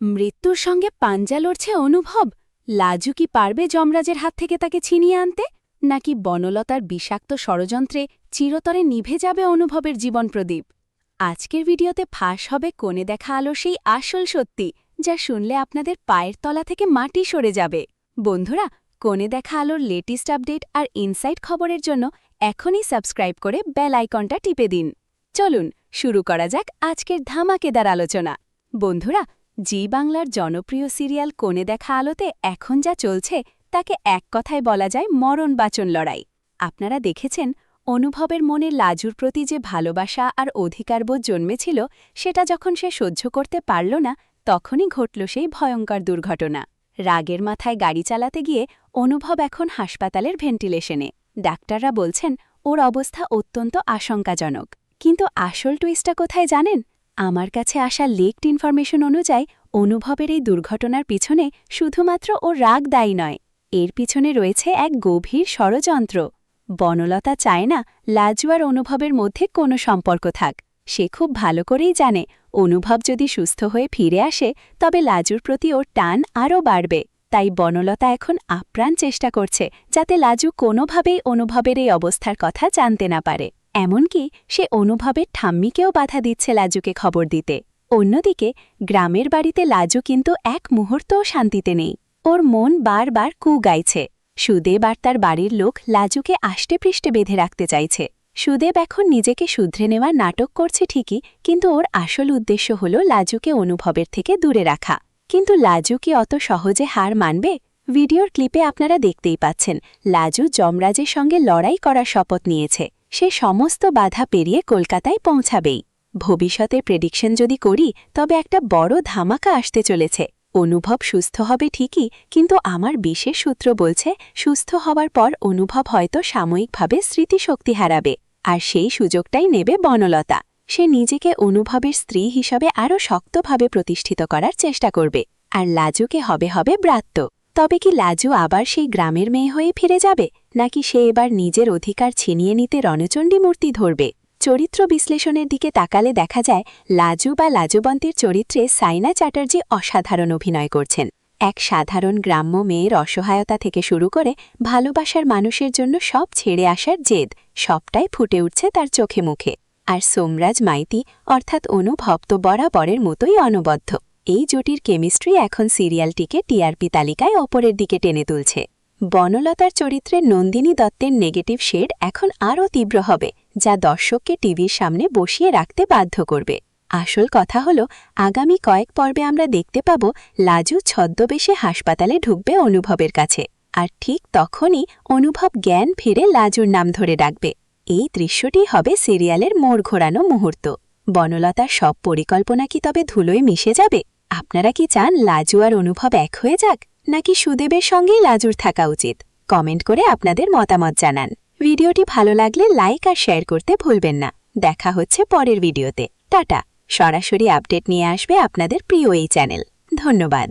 মৃত্যুর সঙ্গে পাঞ্জা লড়ছে অনুভব। লাজু কি পারবে যমরাজের হাত থেকে তাকে ছিনিয়ে আনতে, নাকি বনলতার বিষাক্ত ষড়যন্ত্রে চিরতরে নিভে যাবে অনুভবের জীবন প্রদীপ? আজকের ভিডিওতে ফাঁস হবে কোণে দেখা আলোর সেই আসল সত্যি, যা শুনলে আপনাদের পায়ের তলা থেকে মাটি সরে যাবে। বন্ধুরা, কোণে দেখা আলোর লেটেস্ট আপডেট আর ইনসাইট খবরের জন্য এখনই সাবস্ক্রাইব করে বেল আইকনটা টিপে দিন। চলুন শুরু করা যাক আজকের ধামাকেদার আলোচনা। বন্ধুরা, জি বাংলার জনপ্রিয় সিরিয়াল কোণে দেখা আলোতে এখন যা চলছে তাকে এক কথায় বলা যায় মরণ বাঁচন লড়াই। আপনারা দেখেছেন, অনুভবের মনে লাজুর প্রতি যে ভালোবাসা আর অধিকারবোধ জন্মেছিল, সেটা যখন সে সহ্য করতে পারল না, তখনই ঘটল সেই ভয়ঙ্কর দুর্ঘটনা। রাগের মাথায় গাড়ি চালাতে গিয়ে অনুভব এখন হাসপাতালের ভেন্টিলেশনে। ডাক্তাররা বলছেন ওর অবস্থা অত্যন্ত আশঙ্কাজনক। কিন্তু আসল টুইস্টটা কোথায় জানেন? আমার কাছে আসা লিকড ইনফরমেশন অনুযায়ী অনুভবের এই দুর্ঘটনার পিছনে শুধুমাত্র ওর রাগ দায়ী নয়, এর পিছনে রয়েছে এক গভীর ষড়যন্ত্র। বনলতা চায় না লাজু আর অনুভবের মধ্যে কোনো সম্পর্ক থাক। সে খুব ভালো করেই জানে অনুভব যদি সুস্থ হয়ে ফিরে আসে, তবে লাজুর প্রতি ওর টান আরও বাড়বে। তাই বনলতা এখন আপ্রাণ চেষ্টা করছে যাতে লাজু কোনোভাবেই অনুভবের এই অবস্থার কথা জানতে না পারে। এমনকি সে অনুভবের ঠাম্মিকেও বাধা দিচ্ছে লাজুকে খবর দিতে। অন্যদিকে গ্রামের বাড়িতে লাজু কিন্তু এক মুহূর্তও শান্তিতে নেই। ওর মন বারবার কু গাইছে। সুদেব আর তার বাড়ির লোক লাজুকে আষ্টেপৃষ্ঠে বেঁধে রাখতে চাইছে। সুদেব এখন নিজেকে শুধরে নেওয়ার নাটক করছে ঠিকই, কিন্তু ওর আসল উদ্দেশ্য হল লাজুকে অনুভবের থেকে দূরে রাখা। কিন্তু লাজু কি অত সহজে হার মানবে? ভিডিওর ক্লিপে আপনারা দেখতেই পাচ্ছেন, লাজু যমরাজের সঙ্গে লড়াই করার শপথ নিয়েছে। সে সমস্ত বাধা পেরিয়ে কলকাতায় পৌঁছাবেই। ভবিষ্যতের প্রেডিকশন যদি করি, তবে একটা বড় ধামাকা আসতে চলেছে। অনুভব সুস্থ হবে ঠিকই, কিন্তু আমার বিশেষ সূত্র বলছে সুস্থ হওয়ার পর অনুভব হয়তো সাময়িকভাবে স্মৃতিশক্তি হারাবে। আর সেই সুযোগটাই নেবে বনলতা। সে নিজেকে অনুভবের স্ত্রী হিসাবে আরও শক্তভাবে প্রতিষ্ঠিত করার চেষ্টা করবে। আর লাজুকে হবে ব্রাত্য। তবে কি লাজু আবার সেই গ্রামের মেয়ে হয়ে ফিরে যাবে, নাকি সে এবার নিজের অধিকার ছিনিয়ে নিতে রণচণ্ডী মূর্তি ধরবে? চরিত্র বিশ্লেষণের দিকে তাকালে দেখা যায়, লাজু বা লাজুবন্তীর চরিত্রে সাইনা চ্যাটার্জি অসাধারণ অভিনয় করছেন। এক সাধারণ গ্রাম্য মেয়ের অসহায়তা থেকে শুরু করে ভালোবাসার মানুষের জন্য সব ছেড়ে আসার জেদ, সবটাই ফুটে উঠছে তার চোখে মুখে। আর সোমরাজ মাইতি অর্থাৎ অনুভব তো বরাবরের মতোই অনবদ্য। এই জুটির কেমিস্ট্রি এখন সিরিয়ালটিকে টিআরপি তালিকায় ওপরের দিকে টেনে তুলছে। বনলতার চরিত্রে নন্দিনী দত্তের নেগেটিভ শেড এখন আরও তীব্র হবে, যা দর্শককে টিভির সামনে বসিয়ে রাখতে বাধ্য করবে। আসল কথা হলো, আগামী কয়েক পর্বে আমরা দেখতে পাব লাজু ছদ্মবেশে হাসপাতালে ঢুকবে অনুভবের কাছে। আর ঠিক তখনই অনুভব জ্ঞান ফিরে লাজুর নাম ধরে ডাকবে। এই দৃশ্যটি হবে সিরিয়ালের মোড় ঘোরানো মুহূর্ত। বনলতার সব পরিকল্পনা কি তবে ধুলোয় মিশে যাবে? আপনারা কি চান লাজু আর অনুভব এক হয়ে যাক, নাকি সুদেবের সঙ্গেই লাজুর থাকা উচিত? কমেন্ট করে আপনাদের মতামত জানান। ভিডিওটি ভালো লাগলে লাইক আর শেয়ার করতে ভুলবেন না। দেখা হচ্ছে পরের ভিডিওতে। টাটা। সরাসরি আপডেট নিয়ে আসবে আপনাদের প্রিয় এই চ্যানেল। ধন্যবাদ।